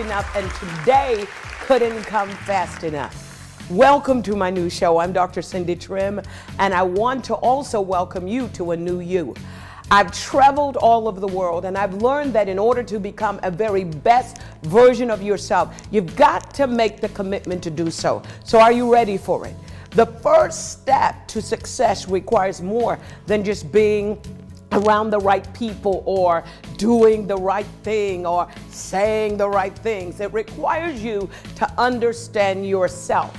enough, and today couldn't come fast enough. Welcome to my new show. I'm Dr. Cindy Trimm, and I want to also welcome you to a new you. I've traveled all over the world, and I've learned that in order to become a very best version of yourself, you've got to make the commitment to do so. So are you ready for it? The first step to success requires more than just being around the right people or doing the right thing or saying the right things. It requires you to understand yourself,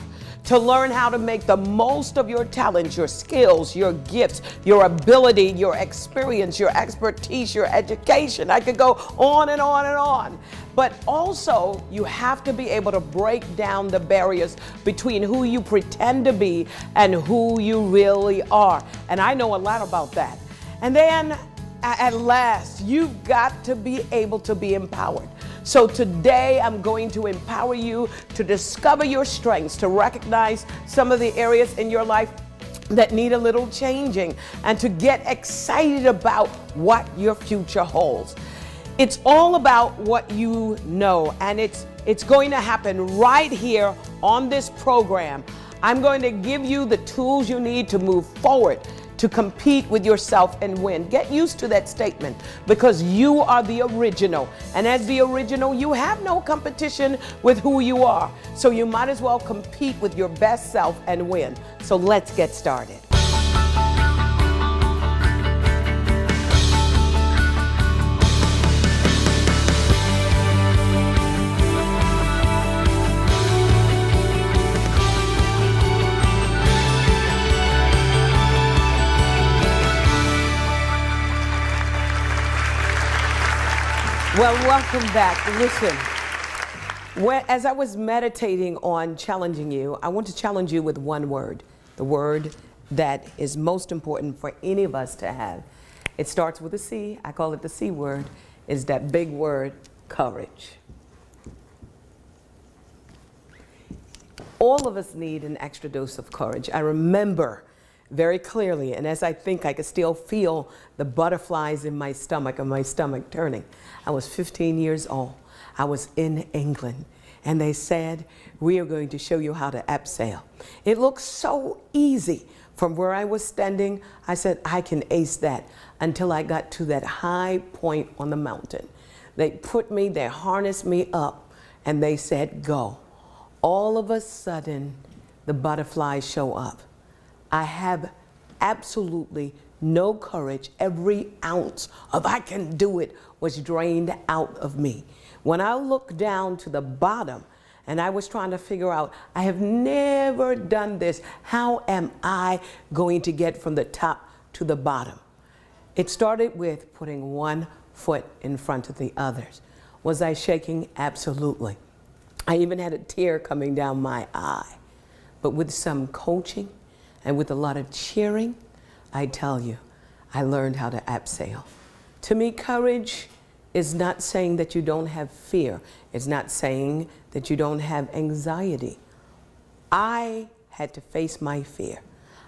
to learn how to make the most of your talents, your skills, your gifts, your ability, your experience, your expertise, your education. I could go on and on and on. But also, you have to be able to break down the barriers between who you pretend to be and who you really are. And I know a lot about that. And then at last, you've got to be able to be empowered. So today I'm going to empower you to discover your strengths, to recognize some of the areas in your life that need a little changing, and to get excited about what your future holds. It's all about what you know, and it's going to happen right here on this program. I'm going to give you the tools you need to move forward, to compete with yourself and win. Get used to that statement, because you are the original. And as the original, you have no competition with who you are. So you might as well compete with your best self and win. So let's get started. Well, welcome back. Listen, as I was meditating on challenging you, I want to challenge you with one word, the word that is most important for any of us to have. It starts with a C. I call it the C word. Is that big word, courage. All of us need an extra dose of courage. I remember very clearly, and as I think I could still feel the butterflies in my stomach and my stomach turning. I was 15 years old. I was in England, and they said, we are going to show you how to abseil. It looked so easy. From where I was standing, I said, I can ace that, until I got to that high point on the mountain. They harnessed me up, and they said, go. All of a sudden, the butterflies show up. I have absolutely no courage. Every ounce of I can do it was drained out of me. When I looked down to the bottom and I was trying to figure out, I have never done this. How am I going to get from the top to the bottom? It started with putting one foot in front of the others. Was I shaking? Absolutely. I even had a tear coming down my eye. But with some coaching, and with a lot of cheering, I tell you, I learned how to abseil. To me, courage is not saying that you don't have fear. It's not saying that you don't have anxiety. I had to face my fear.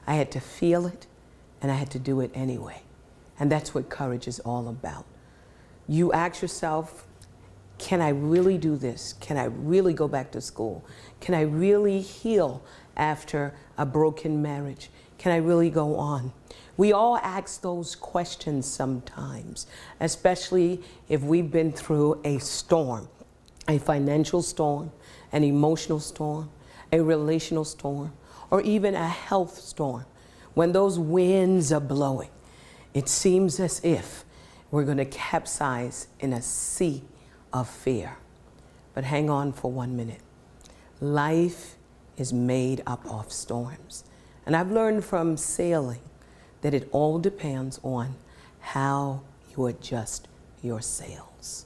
I had to feel it, and I had to do it anyway. And that's what courage is all about. You ask yourself, can I really do this? Can I really go back to school? Can I really heal after a broken marriage? Can I really go on? We all ask those questions sometimes, especially if we've been through a storm, a financial storm, an emotional storm, a relational storm, or even a health storm. When those winds are blowing, it seems as if we're going to capsize in a sea of fear. But hang on for 1 minute. Life is made up of storms. And I've learned from sailing that it all depends on how you adjust your sails.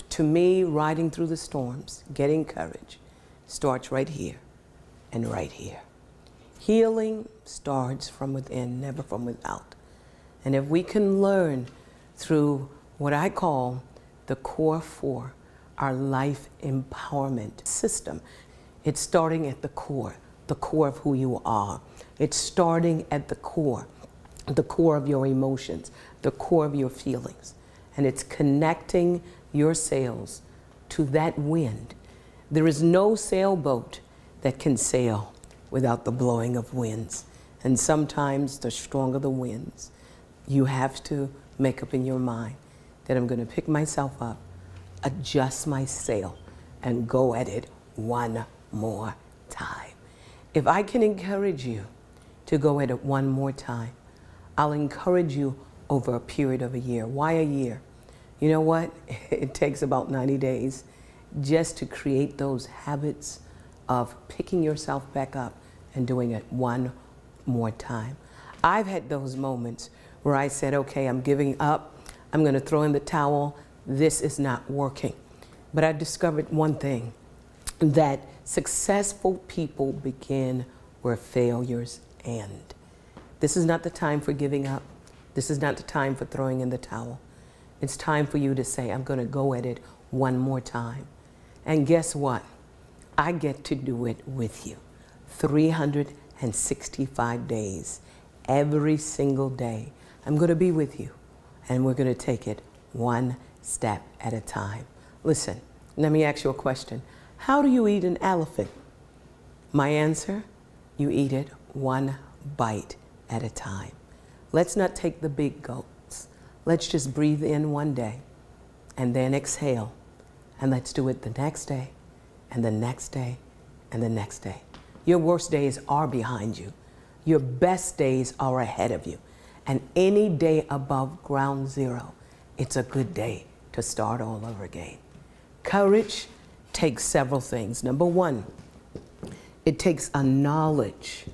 To me, riding through the storms, getting courage, starts right here and right here. Healing starts from within, never from without. And if we can learn through what I call the core four, our life empowerment system, it's starting at the core of who you are. It's starting at the core of your emotions, the core of your feelings. And it's connecting your sails to that wind. There is no sailboat that can sail without the blowing of winds. And sometimes the stronger the winds, you have to make up in your mind that I'm going to pick myself up, adjust my sail, and go at it one more time. If I can encourage you to go at it one more time, I'll encourage you over a period of a year. Why a year? You know what? It takes about 90 days just to create those habits of picking yourself back up and doing it one more time. I've had those moments where I said, okay, I'm giving up. I'm going to throw in the towel. This is not working. But I discovered one thing, that successful people begin where failures end. This is not the time for giving up. This is not the time for throwing in the towel. It's time for you to say, I'm going to go at it one more time. And guess what? I get to do it with you. 365 days, every single day. I'm going to be with you, and we're going to take it one step at a time. Listen, let me ask you a question. How do you eat an elephant? My answer, you eat it one bite at a time. Let's not take the big gulps. Let's just breathe in one day and then exhale. And let's do it the next day and the next day and the next day. Your worst days are behind you. Your best days are ahead of you. And any day above ground zero, it's a good day to start all over again. Courage takes several things. Number one, it takes a knowledge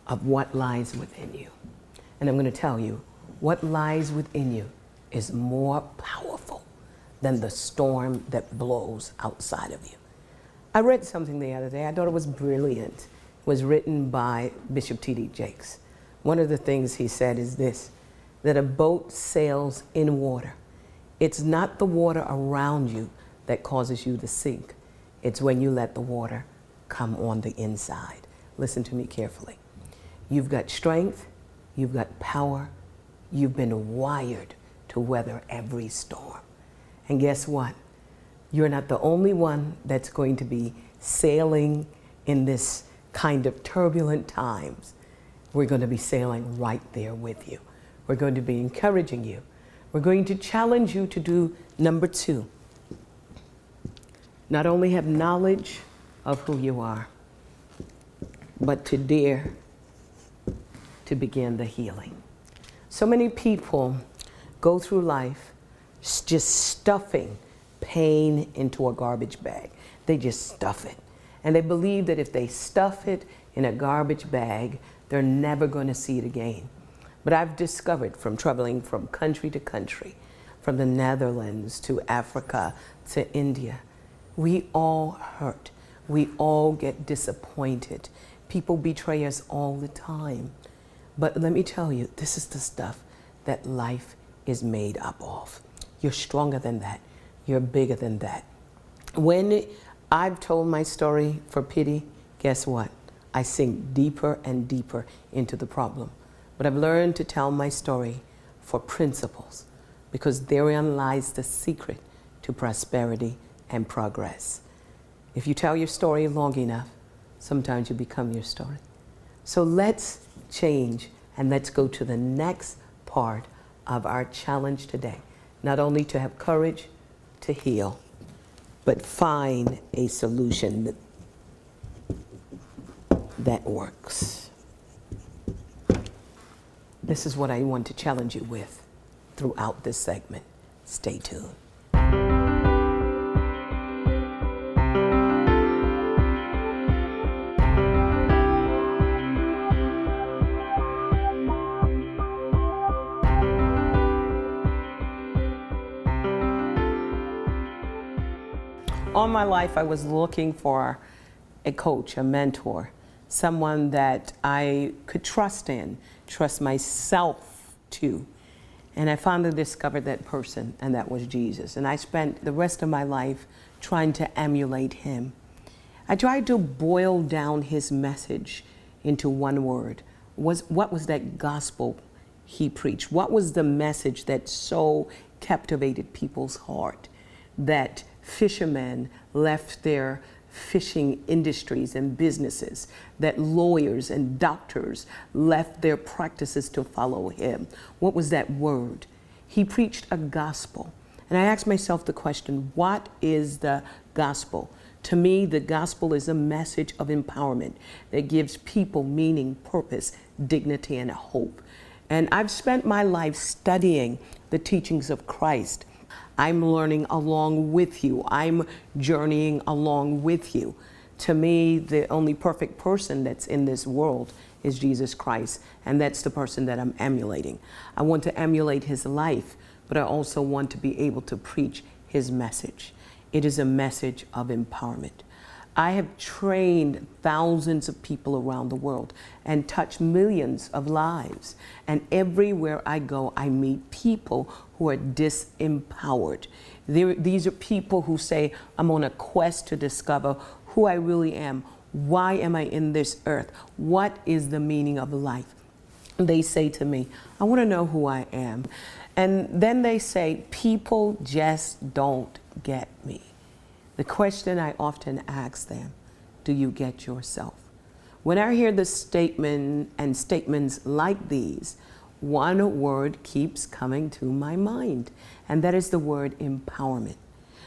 of what lies within you. And I'm going to tell you, what lies within you is more powerful than the storm that blows outside of you. I read something the other day. I thought it was brilliant. It was written by Bishop T.D. Jakes. One of the things he said is this, that a boat sails in water. It's not the water around you that causes you to sink. It's when you let the water come on the inside. Listen to me carefully. You've got strength, you've got power, you've been wired to weather every storm. And guess what? You're not the only one that's going to be sailing in this kind of turbulent times. We're going to be sailing right there with you. We're going to be encouraging you. We're going to challenge you to do number two. Not only have knowledge of who you are, but to dare to begin the healing. So many people go through life just stuffing pain into a garbage bag. They just stuff it. And they believe that if they stuff it in a garbage bag, they're never going to see it again. But I've discovered from traveling from country to country, from the Netherlands to Africa to India, we all hurt. We all get disappointed. People betray us all the time. But let me tell you, this is the stuff that life is made up of. You're stronger than that. You're bigger than that. When I've told my story for pity, guess what? I sink deeper and deeper into the problem. But I've learned to tell my story for principles, because therein lies the secret to prosperity and progress. If you tell your story long enough, sometimes you become your story. So let's change and let's go to the next part of our challenge today. Not only to have courage to heal, but find a solution that works. This is what I want to challenge you with throughout this segment. Stay tuned. All my life, I was looking for a coach, a mentor, someone that I could trust in, trust myself to. And I finally discovered that person, and that was Jesus. And I spent the rest of my life trying to emulate him. I tried to boil down his message into one word. What was that gospel he preached? What was the message that so captivated people's heart, that fishermen left their fishing industries and businesses, that lawyers and doctors left their practices to follow him. What was that word? He preached a gospel. And I asked myself the question, what is the gospel? To me, the gospel is a message of empowerment that gives people meaning, purpose, dignity, and hope. And I've spent my life studying the teachings of Christ. I'm learning along with you. I'm journeying along with you. To me, the only perfect person that's in this world is Jesus Christ, and that's the person that I'm emulating. I want to emulate his life, but I also want to be able to preach his message. It is a message of empowerment. I have trained thousands of people around the world and touched millions of lives. And everywhere I go, I meet people who are disempowered. These are people who say, I'm on a quest to discover who I really am. Why am I in this earth? What is the meaning of life? They say to me, I want to know who I am. And then they say, people just don't get me. The question I often ask them, do you get yourself? When I hear the statement and statements like these, one word keeps coming to my mind, and that is the word empowerment.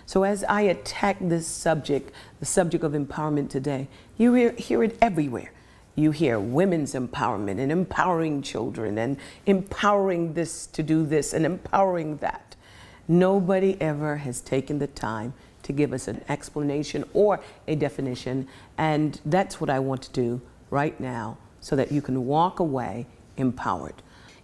So as I attack this subject, the subject of empowerment today, you hear it everywhere. You hear women's empowerment and empowering children and empowering this to do this and empowering that. Nobody ever has taken the time to give us an explanation or a definition, and that's what I want to do right now so that you can walk away empowered.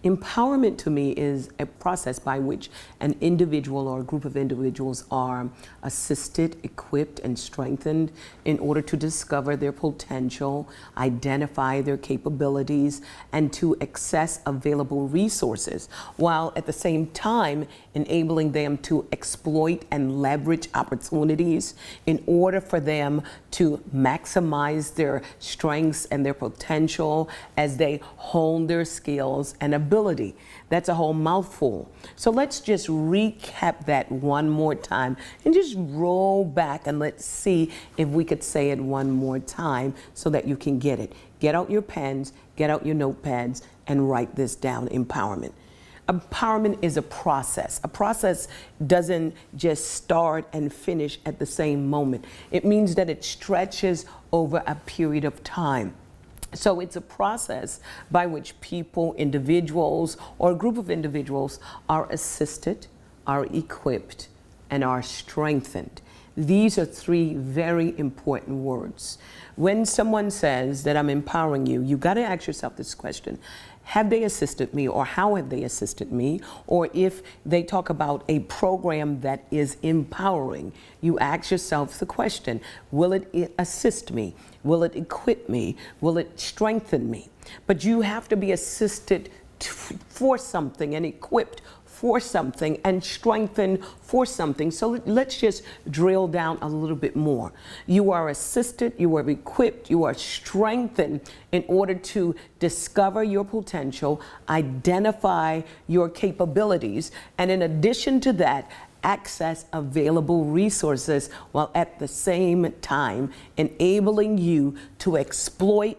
Empowerment to me is a process by which an individual or a group of individuals are assisted, equipped, and strengthened in order to discover their potential, identify their capabilities, and to access available resources, while at the same time enabling them to exploit and leverage opportunities in order for them to maximize their strengths and their potential as they hone their skills and abilities. That's a whole mouthful. So let's just recap that one more time and just roll back and let's see if we could say it one more time so that you can get it. Get out your pens, get out your notepads, and write this down, empowerment. Empowerment is a process. A process doesn't just start and finish at the same moment. It means that it stretches over a period of time. So it's a process by which people, individuals, or a group of individuals are assisted, are equipped, and are strengthened. These are three very important words. When someone says that I'm empowering you, you got to ask yourself this question. Have they assisted me, or how have they assisted me? Or if they talk about a program that is empowering, you ask yourself the question, will it assist me? Will it equip me? Will it strengthen me? But you have to be assisted for something and equipped for something and strengthened for something. So let's just drill down a little bit more. You are assisted, you are equipped, you are strengthened in order to discover your potential, identify your capabilities, and in addition to that, access available resources while at the same time enabling you to exploit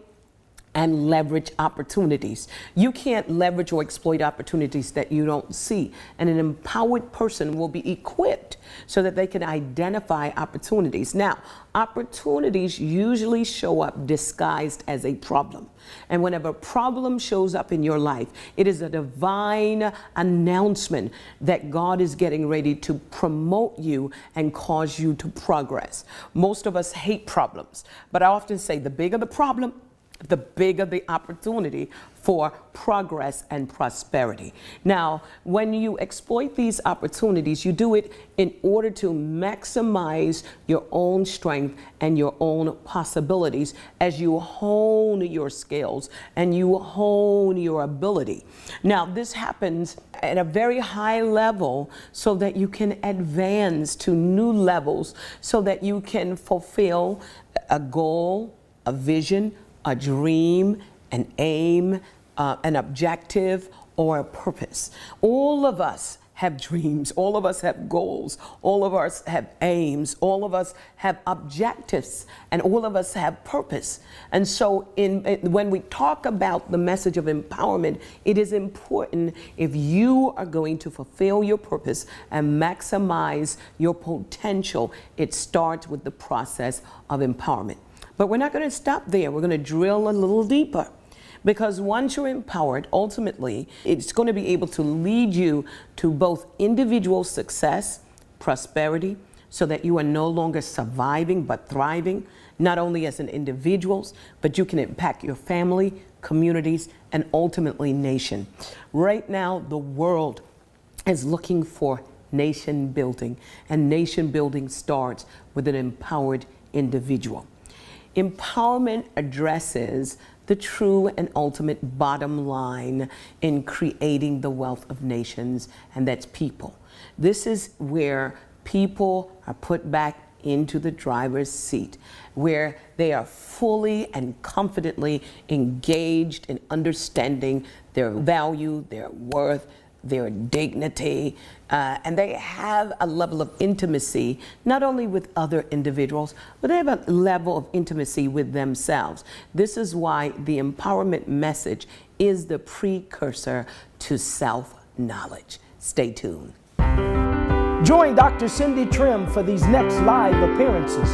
and leverage opportunities. You can't leverage or exploit opportunities that you don't see. And an empowered person will be equipped so that they can identify opportunities. Now, opportunities usually show up disguised as a problem. And whenever a problem shows up in your life, it is a divine announcement that God is getting ready to promote you and cause you to progress. Most of us hate problems, but I often say the bigger the problem, the bigger the opportunity for progress and prosperity. Now, when you exploit these opportunities, you do it in order to maximize your own strength and your own possibilities as you hone your skills and you hone your ability. Now, this happens at a very high level so that you can advance to new levels, so that you can fulfill a goal, a vision, a dream, an aim, an objective, or a purpose. All of us have dreams, all of us have goals, all of us have aims, all of us have objectives, and all of us have purpose. And so when we talk about the message of empowerment, it is important, if you are going to fulfill your purpose and maximize your potential, it starts with the process of empowerment. But we're not going to stop there. We're going to drill a little deeper. Because once you're empowered, ultimately, it's going to be able to lead you to both individual success, prosperity, so that you are no longer surviving but thriving, not only as an individual, but you can impact your family, communities, and ultimately nation. Right now, the world is looking for nation building, and nation building starts with an empowered individual. Empowerment addresses the true and ultimate bottom line in creating the wealth of nations, and that's people. This is where people are put back into the driver's seat, where they are fully and confidently engaged in understanding their value, their worth, their dignity, and they have a level of intimacy, not only with other individuals, but they have a level of intimacy with themselves. This is why the empowerment message is the precursor to self-knowledge. Stay tuned. Join Dr. Cindy Trimm for these next live appearances.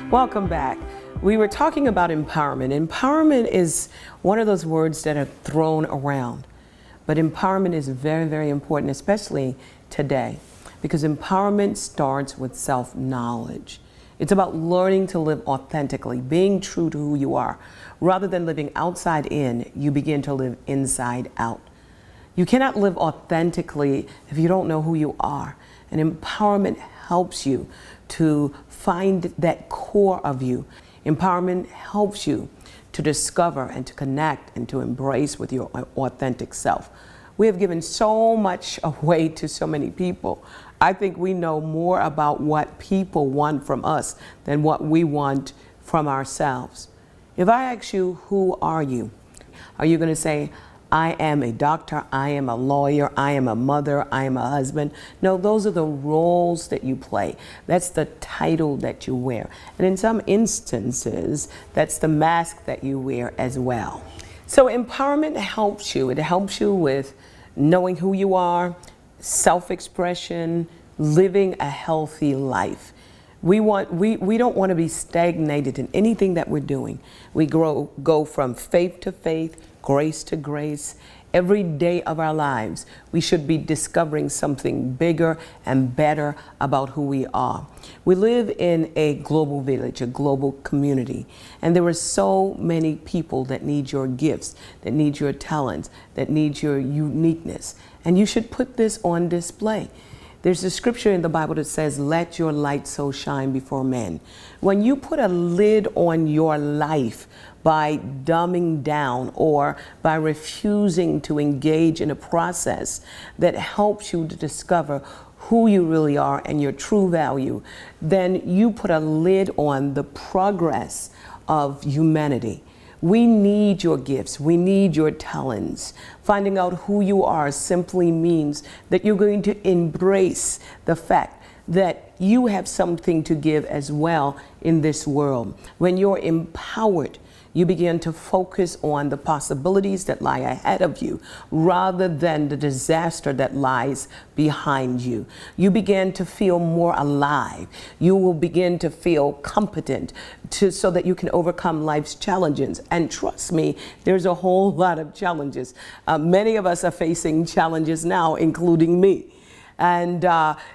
Welcome back. We were talking about empowerment. Empowerment is one of those words that are thrown around, but empowerment is very, very important, especially today, because empowerment starts with self-knowledge. It's about learning to live authentically, being true to who you are. Rather than living outside in, you begin to live inside out. You cannot live authentically if you don't know who you are. And empowerment helps you to find that core of you. Empowerment helps you to discover and to connect and to embrace with your authentic self. We have given so much away to so many people. I think we know more about what people want from us than what we want from ourselves. If I ask you, who are you? Are you going to say, I am a doctor, I am a lawyer, I am a mother, I am a husband? No, those are the roles that you play. That's the title that you wear. And in some instances, that's the mask that you wear as well. So empowerment helps you. It helps you with knowing who you are, self-expression, living a healthy life. We don't want to be stagnated in anything that we're doing. We go from faith to faith, grace to grace. Every day of our lives, we should be discovering something bigger and better about who we are. We live in a global village, a global community, and there are so many people that need your gifts, that need your talents, that need your uniqueness, and you should put this on display. There's a scripture in the Bible that says, let your light so shine before men. When you put a lid on your life by dumbing down or by refusing to engage in a process that helps you to discover who you really are and your true value, then you put a lid on the progress of humanity. We need your gifts. We need your talents. Finding out who you are simply means that you're going to embrace the fact that you have something to give as well in this world. When you're empowered, you begin to focus on the possibilities that lie ahead of you rather than the disaster that lies behind you. You begin to feel more alive. You will begin to feel competent so that you can overcome life's challenges. And trust me, there's a whole lot of challenges. Many of us are facing challenges now, including me. And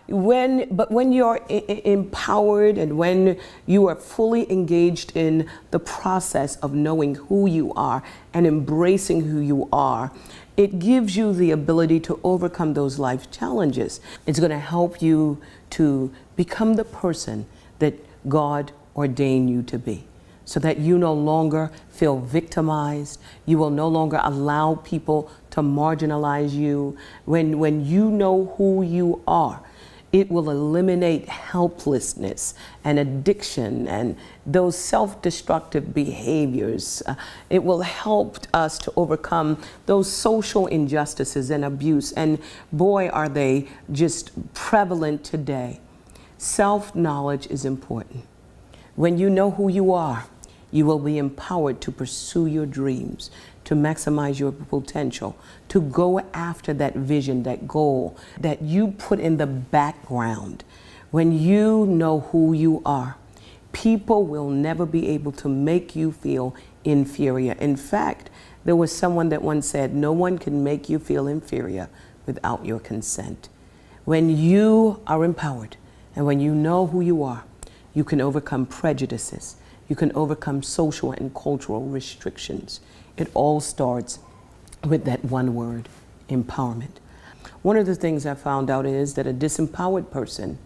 when you're empowered and when you are fully engaged in the process of knowing who you are and embracing who you are, it gives you the ability to overcome those life challenges. It's going to help you to become the person that God ordained you to be, so that you no longer feel victimized. You will no longer allow people to marginalize you. When you know who you are, It will eliminate helplessness and addiction and those self-destructive behaviors. It will help us to overcome those social injustices and abuse. And boy, are they just prevalent today. Self-knowledge is important. When you know who you are, you will be empowered to pursue your dreams, to maximize your potential, to go after that vision, that goal that you put in the background. When you know who you are, people will never be able to make you feel inferior. In fact, there was someone that once said, no one can make you feel inferior without your consent. When you are empowered and when you know who you are, you can overcome prejudices. You can overcome social and cultural restrictions. It all starts with that one word, empowerment. One of the things I found out is that a disempowered person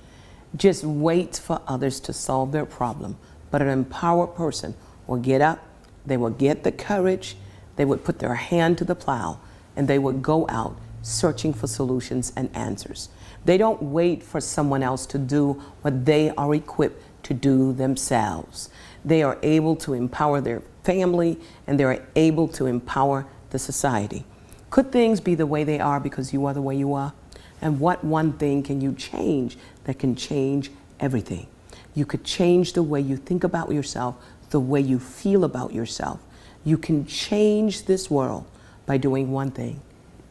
just waits for others to solve their problem. But an empowered person will get up, they will get the courage, they would put their hand to the plow, and they would go out searching for solutions and answers. They don't wait for someone else to do what they are equipped to do themselves. They are able to empower their family, and they're able to empower the society. Could things be the way they are because you are the way you are? And what one thing can you change that can change everything? You could change the way you think about yourself, the way you feel about yourself. You can change this world by doing one thing,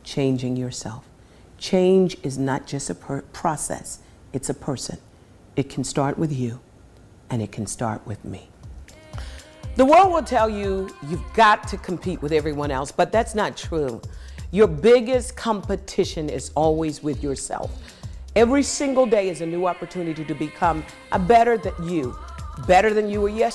changing yourself. Change is not just a process, it's a person. It can start with you, and it can start with me. The world will tell you you've got to compete with everyone else, but that's not true. Your biggest competition is always with yourself. Every single day is a new opportunity to become a better than you were yesterday.